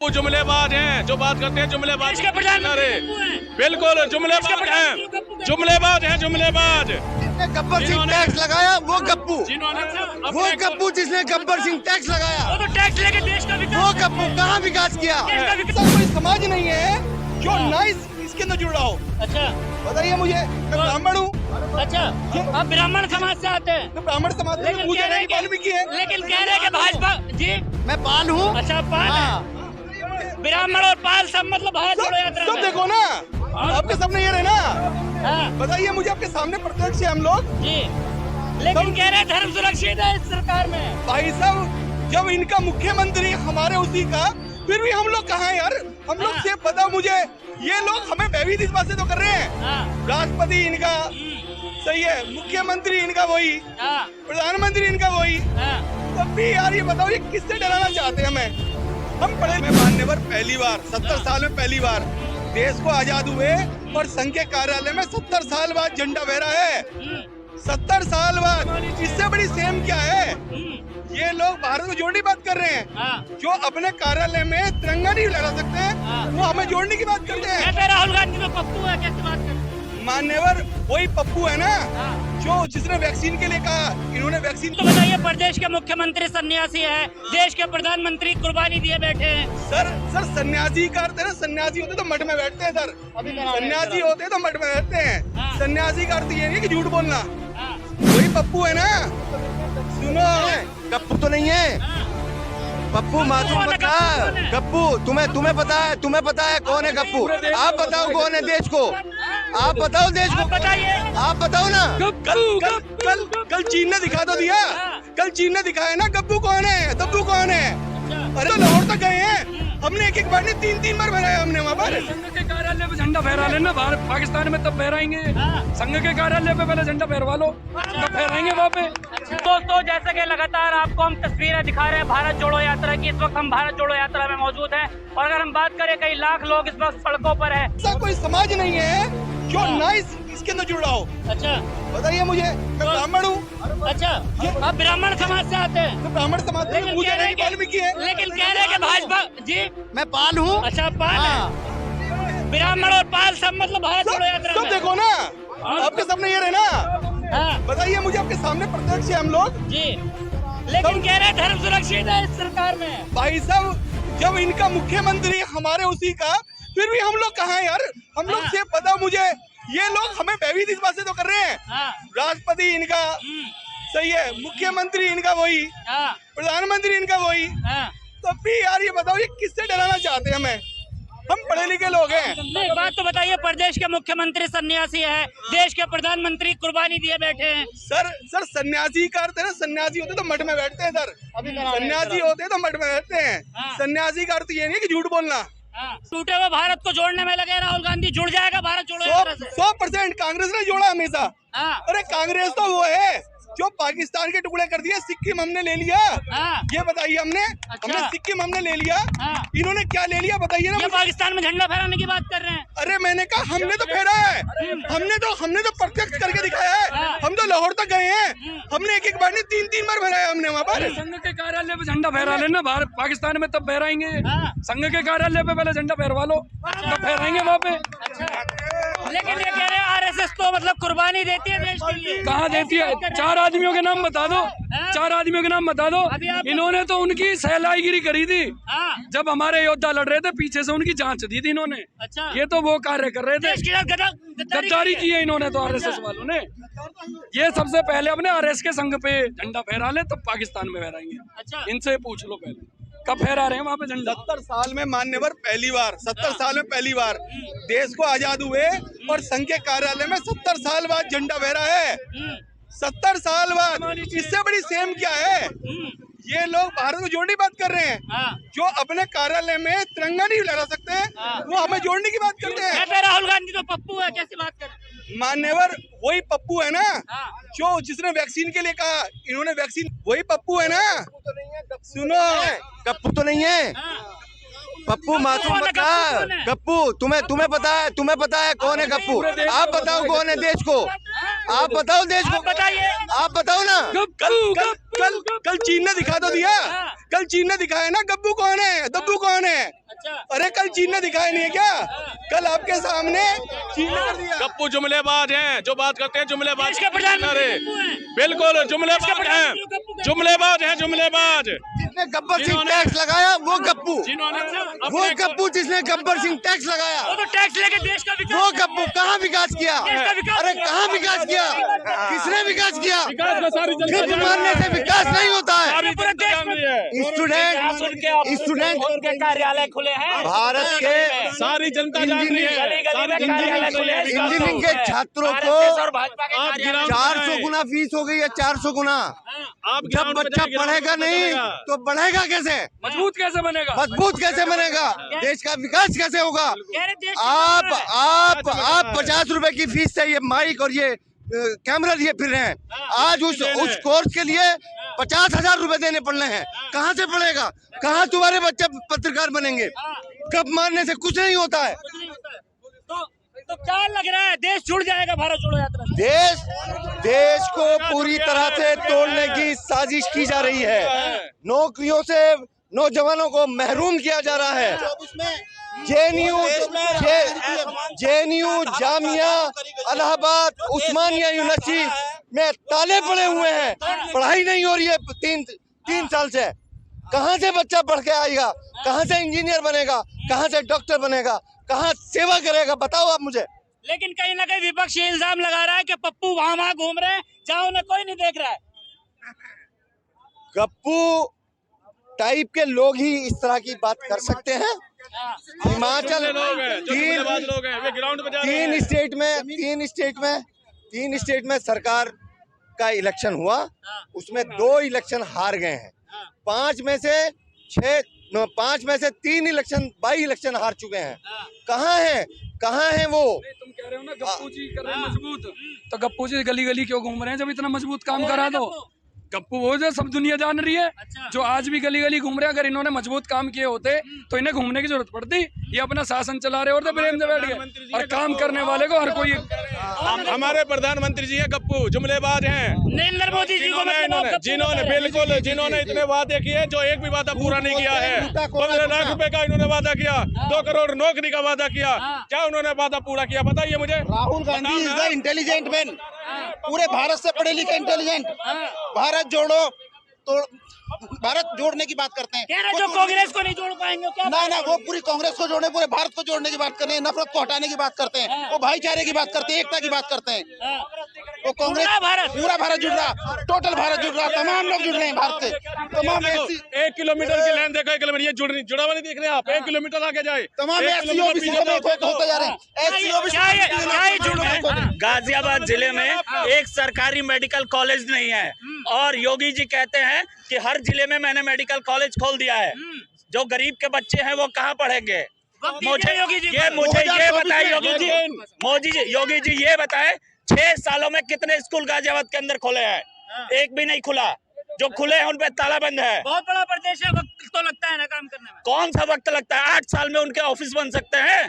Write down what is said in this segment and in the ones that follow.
वो जुमलेबाज हैं जो बात करते हैं जुमलेबाज। अरे बिल्कुल जुमलेबाज हैं, जुमलेबाज हैं, जुमलेबाज। जिसने गब्बर सिंह टैक्स लगाया वो गप्पू, वो गप्पू जिसने गब्बर सिंह टैक्स लगाया, वो तो टैक्स लेके देश का विकास, वो गप्पू कहाँ विकास किया? ऐसा कोई समाज नहीं है जो ना इसके अंदर जुड़ रहा हो। अच्छा बताइए मुझे, मैं ब्राह्मण हूँ। अच्छा, आप ब्राह्मण समाज से आते हैं, तो ब्राह्मण समाज में मुझे नहीं वाल्मीकि है। लेकिन कह रहे हैं कि भाजपा जी। मैं पाल हूँ। अच्छा पाल है। ब्राह्मण और पाल सब मतलब भारत जोड़ो यात्रा सब में। देखो ना, आपके सामने ये रहे ना। हाँ बताइए मुझे, आपके सामने प्रत्यक्ष है हम लोग जी, लेकिन कह रहे हैं धर्म सुरक्षित है इस सरकार में। भाई साहब, जब इनका मुख्यमंत्री हमारे उसी का, फिर भी हम लोग कहाँ हैं यार? हम लोग हाँ। से बताओ मुझे, ये लोग हमें भयभीत इस बात से तो कर रहे हैं। हाँ राष्ट्रपति इनका सही है, मुख्यमंत्री इनका वही, हाँ प्रधानमंत्री इनका वही। हाँ तब भी यार ये बताओ, ये किससे डराना चाहते हैं हमें? हम पढ़े में मान्यवर पहली बार 70 साल में पहली बार देश को आजाद हुए और संघ के कार्यालय में 70 साल बाद झंडा फहरा है। 70 साल बाद, इससे बड़ी सेम क्या है? ये लोग भारत को जोड़ने की बात कर रहे हैं। हाँ। जो अपने कार्यालय में तिरंगा नहीं लहरा सकते, वो हमें जोड़ने की बात करते हैं। कहते हैं राहुल गांधी तो पप्पू है, कैसे बात कर? मान्यवर वही पप्पू है ना, हाँ। जो जिसने वैक्सीन के लिए कहा, इन्होंने वैक्सीन तो बताइए, प्रदेश के मुख्यमंत्री सन्यासी है, देश के प्रधानमंत्री कुर्बानी दिए बैठे हैं। सर सन्यासी का अर्थ है ना, सन्यासी होते तो मठ में बैठते हैं सर। सन्यासी होते तो मठ में बैठते हैं। हाँ। सन्यासी का अर्थ ये नहीं कि झूठ बोलना। हाँ। वही पप्पू है ना। सुनो, गप्पू तो नहीं है, हाँ। पप्पू मासूम बता। गप्पू तुम्हें पता है कौन है गप्पू? आप बताओ कौन है देश को, आप बताओ देश को, आप बताइए। आप बताओ ना। कल चीन ने दिखा तो दिया, कल चीन ने दिखाया ना गप्पू कौन है, तब्बू कौन है। अरे तो लाहौर तक गए हैं हमने, एक बार नहीं 3 बार फहराया हमने वहाँ पर। संघ के कार्यालय पे झंडा फहरा लेना, भारत पाकिस्तान में तब फहराएंगे। संघ के कार्यालय पे पहले झंडा फहरवा लो, तब फहराएंगे वहाँ पे। दोस्तों, जैसे कि लगातार आपको हम तस्वीरें दिखा रहे हैं भारत जोड़ो यात्रा की, इस वक्त हम भारत जोड़ो यात्रा में मौजूद हैं और अगर हम बात करें, कई लाख लोग इस वक्त सड़कों पर है। ऐसा कोई समाज नहीं है जो ना इसके अंदर जुड़ रहा हो। अच्छा बताइए मुझे, मैं ब्राह्मण हूँ। अच्छा, आप ब्राह्मण समाज से आते हैं, तो ब्राह्मण समाज में मुझे नहीं वाल्मीकि है। लेकिन कह रहे हैं कि भाजपा जी। मैं पाल हूँ। अच्छा पाल है। ब्राह्मण और पाल सब मतलब भारत जोड़ो यात्रा सब में। देखो ना, आपके सामने ये रहे ना। हाँ बताइए मुझे, आपके सामने प्रत्यक्ष है हम लोग। जी, लेकिन कह रहे हैं धर्म सुरक्षित है इस सरकार में। भाई साहब, जब इनका मुख्यमंत्री हमारे उसी का, फिर भी हम लोग कहाँ हैं यार? हम लोग से पता मुझे, ये लोग हमें भयभीत इस बात से तो कर रहे हैं। हाँ। राष्ट्रपति इनका सही है, मुख्यमंत्री इनका वही, हाँ। प्रधानमंत्री इनका वही। हाँ। तब भी यार ये बताओ, ये किससे डराना चाहते हैं हमें? हम पढ़े लिखे लोग हैं। एक बात तो बताइए, प्रदेश के मुख्यमंत्री सन्यासी है, देश के प्रधानमंत्री कुर्बानी दिए बैठे हैं। सर सन्यासी का अर्थ है ना, सन्यासी होते तो मठ में बैठते हैं सर। सन्यासी होते तो मठ में बैठते हैं। हाँ। सन्यासी का अर्थ ये नहीं कि झूठ बोलना। टूटे हुए भारत को जोड़ने में लगे राहुल गांधी, जुड़ जाएगा भारत जोड़ो यात्रा से। 100% कांग्रेस ने जोड़ा हमेशा। हाँ। अरे कांग्रेस तो वो है जो पाकिस्तान के टुकड़े कर दिए, सिक्किम हमने ले लिया। हाँ। ये बताइए, हमने सिक्किम हमने ले लिया। हाँ। इन्होंने क्या ले लिया बताइए ना ये मुझे। पाकिस्तान में झंडा फहराने की बात कर रहे हैं। अरे मैंने कहा हमने तो फहरा है, हमने तो प्रत्यक्ष करके दिखाया है। हम तो लाहौर तक गए हैं हमने, एक बार नहीं 3 बार फहराया हमने वहाँ पर। संघ के कार्यालय पे झंडा फहरा लेना, भारत पाकिस्तान में तब फहराएंगे। संघ के कार्यालय पे पहले झंडा फहरवा लो, तब फहराएंगे वहाँ पे। लेकिन ये कह रहे हैं आरएसएस तो मतलब कुर्बानी देती है देश के लिए। कहाँ देती है? 4 आदमियों के नाम बता दो, 4 आदमियों के नाम बता दो। इन्होंने तो उनकी सहलाईगिरी करी थी हाँ। जब हमारे योद्धा लड़ रहे थे, पीछे से उनकी जांच दी थी इन्होंने। अच्छा। ये तो वो कार्य कर रहे थे, देश के साथ गद्दारी की है इन्होंने तो आरएसएस वालों ने। ये सबसे पहले अपने आरएस के संघ पे झंडा फहरा ले, तब पाकिस्तान में फहराएंगे। अच्छा। इनसे पूछ लो पहले कब फहरा रहे हैं वहाँ पे झंडा। 70 साल में मान्यवर पहली बार, 70 साल में पहली बार देश को आजाद हुए और संघ के कार्यालय में 70 साल बाद झंडा फहरा है। 70 साल बाद, इससे बड़ी सेम क्या है? ये लोग भारत को जोड़ने की बात कर रहे हैं। हाँ। जो अपने कार्यालय में तिरंगा नहीं लहरा सकते, वो हमें जोड़ने की बात करते हैं। कहते हैं राहुल गांधी तो पप्पू है, कैसी बात कर रहे हैं? मान्यवर वही पप्पू है ना, हाँ। जो जिसने वैक्सीन के लिए कहा, इन्होंने वैक्सीन, वही पप्पू है ना। सुनो, गप्पू तो नहीं है, पप्पू मासूम बता। गप्पू तुम्हें पता है कौन है गप्पू? आप बताओ कौन है देश को, आप बताओ देश को, बताइए। आप बताओ ना। कल चीन ने दिखा तो दिया, कल चीन ने दिखाया ना गब्बू कौन है, दब्बू कौन है। अरे कल चीन ने दिखाया नहीं है क्या? कल आपके सामने चीन ने दिया। गप्पू जुमलेबाज हैं, जो बात करते हैं जुमलेबाज। देश के प्रधानमंत्री अरे गप्पू हैं। बिल्कुल जुमलेबाज हैं, जुमलेबाज हैं, जुमलेबाज। जिसने गब्बर सिंह टैक्स लगाया वो गप्पू, जिन्होंने वो गप्पू जिसने गब्बर सिंह टैक्स लगाया वो तो टैक्स लेके देश का विकास वो गप्पू। कहाँ विकास किया? देश का विकास अरे कहाँ विकास किया? किसने विकास किया? विकास में सारी जनता फिर मारने से विकास नहीं होता है। सारी जनता जान रही है। स्टूडेंट उनके कार्यालय खुले हैं भारत के सारी जनता जान रही है। गली-गली में कार्यालय खुले हैं। इंजीनियरिंग के छात्रों को RSS और भाजपा के आप कार्यालय गिराओ। 400 गुना फीस हो गई है, 400 गुना। आप जब ग्राउंड पे बच्चा जाइए, पढ़ेगा ग्राउंड पे नहीं चलेगा। तो बढ़ेगा कैसे? मजबूत कैसे बनेगा? मजबूत कैसे बनेगा? देश का विकास कैसे होगा? कह रहे देश आप 50 रुपए की फीस से ये माइक और ये कैमरा लिए फिर रहे हैं। आज उस कोर्स के लिए 50,000 रुपए देने पड़ रहे हैं। कहाँ से पड़ेगा? कहाँ तुम्हारे बच्चे पत्रकार बनेंगे? कब मारने से कुछ नहीं होता है। तो क्या लग रहा है, देश जुड़ जाएगा भारत जोड़ो यात्रा से? देश को पूरी तरह से तोड़ने की साजिश की जा रही है। नौकरियों से नौजवानों को महरूम किया जा रहा है। जेएनयू, जामिया, इलाहाबाद, उस्मानिया यूनिवर्सिटी में ताले पड़े हुए हैं, पढ़ाई नहीं हो रही है 3 साल से। कहाँ से बच्चा पढ़ के आएगा? कहाँ से इंजीनियर बनेगा? कहाँ से डॉक्टर बनेगा? कहाँ सेवा करेगा? बताओ आप मुझे। लेकिन कहीं ना कहीं विपक्ष ये इल्जाम लगा रहा है कि पप्पू वहां घूम रहे हैं जहां उन्हें कोई नहीं देख रहा है। गप्पू टाइप के लोग ही इस तरह की बात कर सकते हैं। हिमाचल लोग हैं, जो जुमलेबाज लोग हैं, वे ग्राउंड पे जा रहे हैं। तीन स्टेट में सरकार का इलेक्शन हुआ, उसमें 2 इलेक्शन हार गए हैं। 5 में से 3 इलेक्शन, 22 इलेक्शन हार चुके हैं। कहाँ हैं वो? तुम कह रहे हो ना गप्पू जी कर रहे हैं मजबूत, तो गप्पू जी गली गली क्यों घूम रहे हैं जब इतना मजबूत काम करा दो? गप्पू वो जो सब दुनिया जान रही है, जो आज भी गली गली घूम रहे हैं। अगर इन्होंने मजबूत काम किए होते तो इन्हें घूमने की जरूरत पड़ती। ये अपना शासन चला रहे होते प्रेम से बैठ गए, और काम करने वाले को हर कोई। हमारे प्रधानमंत्री जी हैं गप्पू, जुमलेबाज हैं। नरेंद्र मोदी जी को जिन्होंने इतने वादे किए, जो एक भी वादा पूरा नहीं किया है। 15 लाख रुपए का इन्होंने वादा किया, 2 करोड़ नौकरी का वादा किया। क्या उन्होंने वादा पूरा किया? बताइए मुझे। Rahul Gandhi is the intelligent man, पूरे भारत से पढ़े लिखे इंटेलिजेंट। भारत जोड़ो तो भारत जोड़ने की बात करते हैं। कह रहे जो कांग्रेस को नहीं जोड़ पाएंगे क्या? ना वो पूरी कांग्रेस को जोड़ने, पूरे भारत को जोड़ने की बात करते हैं, नफरत को हटाने की बात करते हैं, वो भाईचारे की बात करते हैं, एकता की बात करते हैं। वो कांग्रेस पूरा भारत जुड़ रहा, टोटल भारत जुड़ रहा, तमाम लोग जुड़ रहे हैं भारत से। तमाम 1 किलोमीटर की लाइन देखो, 1 किलोमीटर ये जुड़ा हुआ नहीं देख रहे आप। 1 किलोमीटर आगे जाए, तमाम एससी ओबीसी होते जा रहे हैं। गाजियाबाद जिले में एक सरकारी मेडिकल कॉलेज नहीं है, और योगी जी कहते हैं कि हर जिले में मैंने मेडिकल कॉलेज खोल दिया है। जो गरीब के बच्चे हैं वो कहाँ पढ़ेंगे? मुझे ये बताए योगी जी ये बताए 6 सालों में कितने स्कूल गाजियाबाद के अंदर खोले हैं? एक भी नहीं खुला। जो खुले हैं उन पे ताला बंद है। बहुत बड़ा प्रदेश है, वक्त तो लगता है ना काम करने में। कौन सा वक्त लगता है? 8 साल में उनके ऑफिस बन सकते हैं।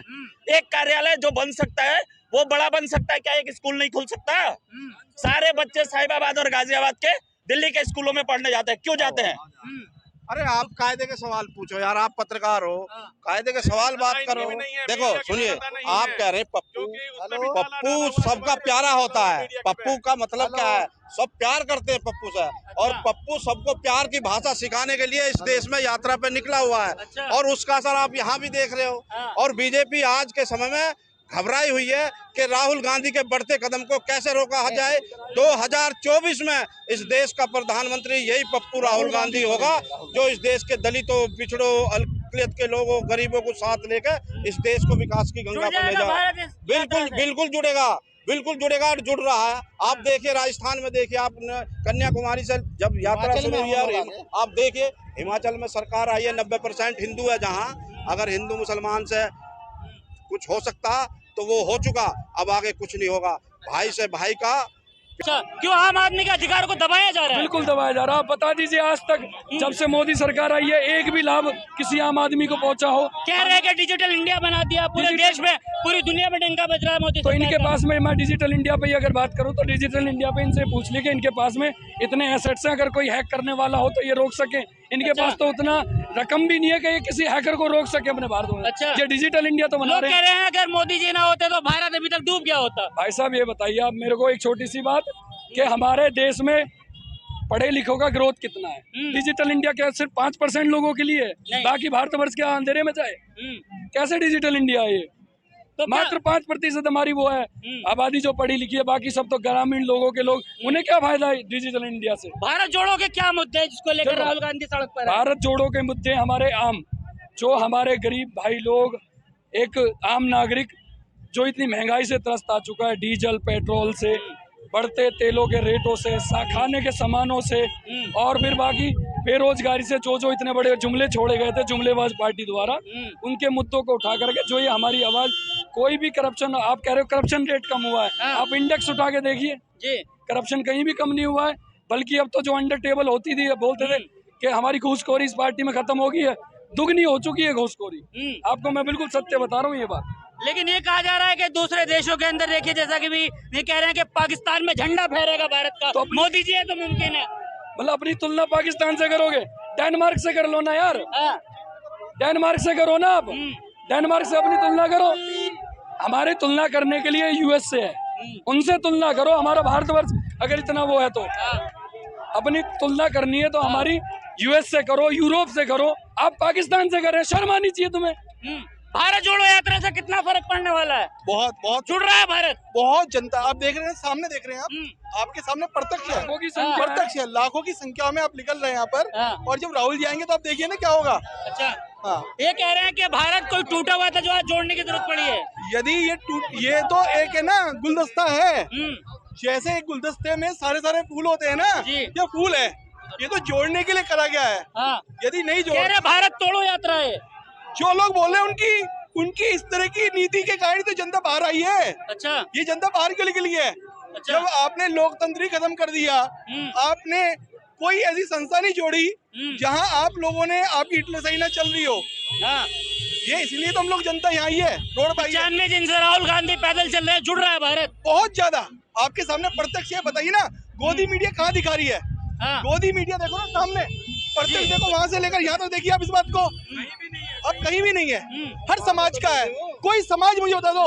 एक कार्यालय जो बन सकता है वो बड़ा बन सकता है, क्या एक स्कूल नहीं खुल सकता? सारे बच्चे साहिबाबाद और गाजियाबाद के दिल्ली के स्कूलों में पढ़ने जाते हैं। क्यों जाते हैं? अरे आप कायदे के सवाल पूछो यार, आप पत्रकार हो, कायदे के सवाल बात करो। देखो सुनिए, आप कह रहे हैं पप्पू सबका प्यारा होता है। पप्पू का मतलब क्या है? सब प्यार करते हैं पप्पू से, और पप्पू सबको प्यार की भाषा सिखाने के लिए इस देश में यात्रा पे निकला हुआ है, और उसका असर आप यहाँ भी देख रहे हो। और बीजेपी आज के समय में घबराई हुई है कि राहुल गांधी के बढ़ते कदम को कैसे रोका जाए। 2024 में इस देश का प्रधानमंत्री यही पप्पू राहुल गांधी होगा, जो इस देश के दलितों, पिछड़ों, अल्पसंख्यक के लोगों, गरीबों को साथ लेकर इस देश को विकास की गंगा पर ले जाए। बिल्कुल जुड़ेगा और जुड़ रहा है। आप देखिए राजस्थान में, देखिए आप कन्याकुमारी से जब यात्रा शुरू हुई है, आप देखिए हिमाचल में सरकार आई है, 90% हिंदू है। जहाँ अगर हिंदू मुसलमान से कुछ हो सकता तो वो हो चुका, अब आगे कुछ नहीं होगा। भाई से भाई का अच्छा, क्यों आम आदमी के अधिकार को दबाया जा रहा है? बिल्कुल दबाया जा रहा है। आप बता दीजिए आज तक जब से मोदी सरकार आई है एक भी लाभ किसी आम आदमी को पहुंचा हो? कह रहे हैं कि डिजिटल इंडिया बना दिया, पूरे देश में पूरी दुनिया में डंका बज रहा है मोदी तो सरकार इनके का। पास में, मैं डिजिटल इंडिया पे ही अगर बात करूं तो डिजिटल इंडिया पे इनसे पूछ ली कि इनके पास में इतने एसेट्स हैं, अगर कोई हैक करने वाला हो तो ये रोक सके। इनके पास तो उतना रकम भी नहीं है कि ये किसी हैकर को रोक सके अपने भारत में। अच्छा। ये डिजिटल इंडिया तो बना लोग रहे कह हैं। रहे हैं अगर मोदी जी ना होते तो भारत अभी तक डूब गया होता। भाई साहब ये बताइए आप मेरे को एक छोटी सी बात कि हमारे देश में पढ़े लिखों का ग्रोथ कितना है? डिजिटल इंडिया क्या सिर्फ 5% लोगों के लिए है? नहीं। बाकी भारतवर्ष क्या अंधेरे में जाए? कैसे डिजिटल इंडिया है ये? तो मात्र 5% हमारी वो है आबादी जो पढ़ी लिखी है, बाकी सब तो ग्रामीण लोगों के लोग, उन्हें क्या फायदा है डिजिटल इंडिया से? भारत जोड़ो के क्या मुद्दे हैं जिसको लेकर राहुल गांधी सड़क पर है? भारत जोड़ो के मुद्दे हमारे आम, जो हमारे गरीब भाई लोग, एक आम नागरिक जो इतनी महंगाई से त्रस्त आ चुका है, डीजल पेट्रोल से, बढ़ते तेलों के रेटों से, खाने के सामानों से, और फिर बाकी बेरोजगारी से, जो इतने बड़े जुमले छोड़े गए थे जुमलेबाज पार्टी द्वारा, उनके मुद्दों को उठा करके जो ये हमारी आवाज, कोई भी करप्शन, आप कह रहे हो करप्शन रेट कम हुआ है, आप इंडेक्स उठा के देखिए जी, करप्शन कहीं भी कम नहीं हुआ है, बल्कि अब तो जो अंडर टेबल होती थी, बोलते थे कि हमारी घूसखोरी इस पार्टी में खत्म हो गई है, दुगनी हो चुकी है घूसखोरी। आपको मैं बिल्कुल सत्य बता रहा हूँ ये बात। लेकिन ये कहा जा रहा है कि दूसरे देशों के अंदर देखिए, जैसा कि भी ये कह रहे हैं कि पाकिस्तान में झंडा फहरेगा भारत का, तो मोदी जी है तो मुमकिन है। मतलब अपनी तुलना पाकिस्तान से करोगे? डेनमार्क से कर लो ना यार, हाँ। डेनमार्क से करो ना आप, डेनमार्क से अपनी तुलना करो। हमारी तुलना करने के लिए यूएस से है, उनसे तुलना करो। हमारा भारतवर्ष अगर इतना वो है तो अपनी तुलना करनी है तो हमारी यूएस से करो, यूरोप से करो, आप पाकिस्तान से कर रहे हैं, शर्म आनी चाहिए तुम्हें। भारत जोड़ो यात्रा से कितना फर्क पड़ने वाला है? बहुत बहुत जुड़ रहा है भारत। बहुत जनता, आप देख रहे हैं, सामने देख रहे हैं आप, आपके सामने प्रत्यक्ष है, लाखों की संख्या है। प्रत्यक्ष है, लाखों की संख्या में आप निकल रहे हैं यहाँ पर। हाँ। और जब राहुल जी आएंगे तो आप देखिए ना क्या होगा। अच्छा, हाँ, ये कह रहे हैं कि भारत कोई टूटा हुआ था जो आज जोड़ने की जरूरत पड़ी है। यदि ये तो एक है ना गुलदस्ता है, जैसे एक गुलदस्ते में सारे सारे फूल होते हैं ना, जी। ये फूल है, ये तो जोड़ने के लिए करा गया है। हाँ। यदि नहीं कह रहे भारत तोड़ो यात्रा है। जो लोग बोल रहे हैं उनकी इस तरह की नीति के कारण तो जनता बाहर आई है। अच्छा, ये जनता बाहर के लिए है। अच्छा। जब आपने लोकतंत्र ही खत्म कर दिया, आपने कोई ऐसी संस्था नहीं जोड़ी जहां आप लोगों ने, आपकी हिटलरशाही ना चल रही हो। हाँ। ये इसलिए तो हम लोग जनता यहाँ आई है, रोड पर आई है। 95 दिन से राहुल गांधी पैदल चल रहे हैं, जुड़ रहा है भारत। बहुत ज्यादा आपके सामने प्रत्यक्ष है। बताइए ना, गोदी मीडिया कहाँ दिखा रही है? हाँ। गोदी मीडिया देखो ना सामने, प्रत्यक्ष देखो, वहां से लेकर यहाँ तो देखिए आप इस बात को, अब कहीं भी नहीं है। हर समाज का है, कोई समाज मुझे बता दो